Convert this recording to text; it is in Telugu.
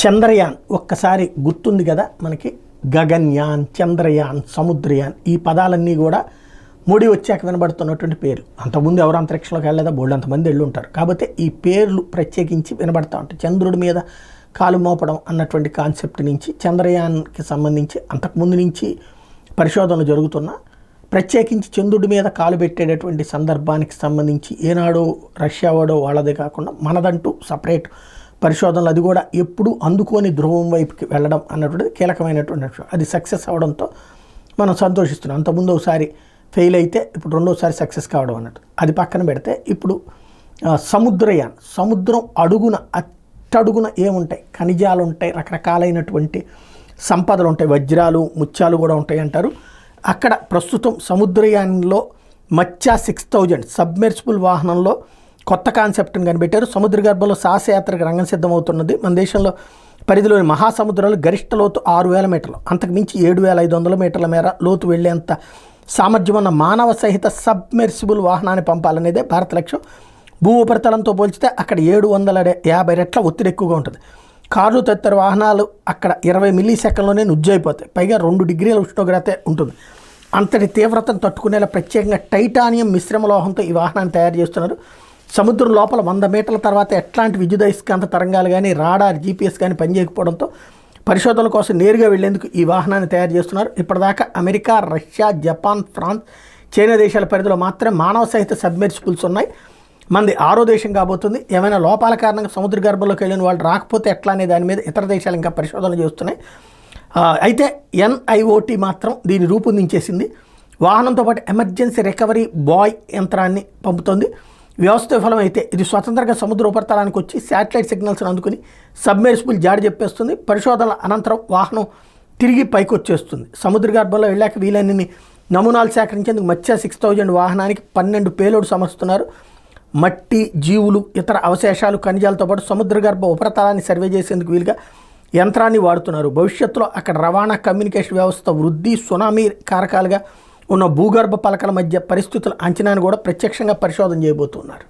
చంద్రయాన్ ఒక్కసారి గుర్తుంది కదా మనకి. గగన్యాన్, చంద్రయాన్, సముద్రయాన్ ఈ పదాలన్నీ కూడా మోడీ వచ్చాక వినబడుతున్నటువంటి పేరు. అంతకుముందు ఎవరు అంతరిక్షంలోకి వెళ్ళలేదా, బోల్డ్ అంతమంది వెళ్ళి ఉంటారు. కాబట్టి ఈ పేర్లు ప్రత్యేకించి వినబడతా ఉంటాయి. చంద్రుడి మీద కాలు మోపడం అన్నటువంటి కాన్సెప్ట్ నుంచి చంద్రయాన్కి సంబంధించి అంతకుముందు నుంచి పరిశోధనలు జరుగుతున్నా, ప్రత్యేకించి చంద్రుడి మీద కాలు పెట్టేటటువంటి సందర్భానికి సంబంధించి ఏనాడో రష్యా వాడో వాళ్ళదే కాకుండా మనదంటూ సపరేట్ పరిశోధనలు, అది కూడా ఎప్పుడు అందుకోని ధ్రువం వైపుకి వెళ్ళడం అన్నటువంటిది కీలకమైనటువంటి విషయం. అది సక్సెస్ అవడంతో మనం సంతోషిస్తున్నాం. అంతకుముందు ఒకసారి ఫెయిల్ అయితే ఇప్పుడు రెండోసారి సక్సెస్ కావడం అన్నట్టు. అది పక్కన పెడితే ఇప్పుడు సముద్రయాన్, సముద్రం అడుగున అట్టడుగున ఏముంటాయి, ఖనిజాలు ఉంటాయి, రకరకాలైనటువంటి సంపదలు ఉంటాయి, వజ్రాలు ముత్యాలు కూడా ఉంటాయి అంటారు. అక్కడ ప్రస్తుతం సముద్రయాన్లో మత్స్య 6000 సబ్మెర్సిబుల్ వాహనంలో కొత్త కాన్సెప్ట్ని కనిపెట్టారు. సముద్ర గర్భంలో సాహసయాత్రకు రంగం సిద్ధమవుతున్నది. మన దేశంలో పరిధిలోని మహాసముద్రాలు గరిష్ట లోతు 6000 మీటర్లు, అంతకు మించి 7500 మీటర్ల మేర లోతు వెళ్లేంత సామర్థ్యం ఉన్న మానవ సహిత సబ్మెర్సిబుల్ వాహనాన్ని పంపాలనేదే భారత లక్ష్యం. భూ ఉపరితలంతో పోల్చితే అక్కడ 750 రెట్ల ఒత్తిడి ఎక్కువగా ఉంటుంది. కార్లు తదితర వాహనాలు అక్కడ 20 మిల్లీ సెకండ్లోనే నుజ్జైపోతాయి. పైగా 2 డిగ్రీల ఉష్ణోగ్రత ఉంటుంది. అంతటి తీవ్రతను తట్టుకునేలా ప్రత్యేకంగా టైటానియం మిశ్రమ లోహంతో ఈ వాహనాన్ని తయారు చేస్తున్నారు. సముద్రం లోపల 100 మీటర్ల తర్వాత ఎట్లాంటి విద్యుదయస్కాంత తరంగాలు కానీ, రాడార్, జీపీఎస్ కానీ పనిచేయకపోవడంతో పరిశోధనల కోసం నేరుగా వెళ్లేందుకు ఈ వాహనాన్ని తయారు చేస్తున్నారు. ఇప్పటిదాకా America, Russia, Japan, France, China దేశాల పరిధిలో మాత్రమే మానవ సహిత సబ్మెర్సిబుల్స్ ఉన్నాయి. మనది 6వ దేశం కాబోతుంది. ఏమైనా లోపాల కారణంగా సముద్ర గర్భంలోకి వెళ్ళిన వాళ్ళు రాకపోతే ఎట్లా అనే దాని మీద ఇతర దేశాలు ఇంకా పరిశోధనలు చేస్తున్నాయి. అయితే NIOT మాత్రం దీన్ని రూపొందించేసింది. వాహనంతో పాటు ఎమర్జెన్సీ రికవరీ బాయ్ యంత్రాన్ని పంపుతుంది. వ్యవస్థ విఫలం అయితే ఇది స్వతంత్రంగా సముద్ర ఉపరితలానికి వచ్చి శాటిలైట్ సిగ్నల్స్ని అందుకుని సబ్మెర్సిబుల్ జాడి చెప్పేస్తుంది. పరిశోధనల అనంతరం వాహనం తిరిగి పైకి వచ్చేస్తుంది. సముద్ర గర్భంలో వెళ్ళాక వీలైనన్ని నమూనాలు సేకరించేందుకు మత్స్య 6000 వాహనానికి 12 పేలోడ్ సమర్స్తున్నారు. మట్టి, జీవులు, ఇతర అవశేషాలు, ఖనిజాలతో పాటు సముద్ర గర్భ ఉపరితలాన్ని సర్వే చేసేందుకు వీలుగా యంత్రాన్ని వాడుతున్నారు. భవిష్యత్తులో అక్కడ రవాణా, కమ్యూనికేషన్ వ్యవస్థ వృద్ధి, సునామీ కారకాలుగా ఉన్న భూగర్భ పలకల మధ్య పరిస్థితుల అంచనాను కూడా ప్రత్యక్షంగా పరిశోధన చేయబోతున్నారు.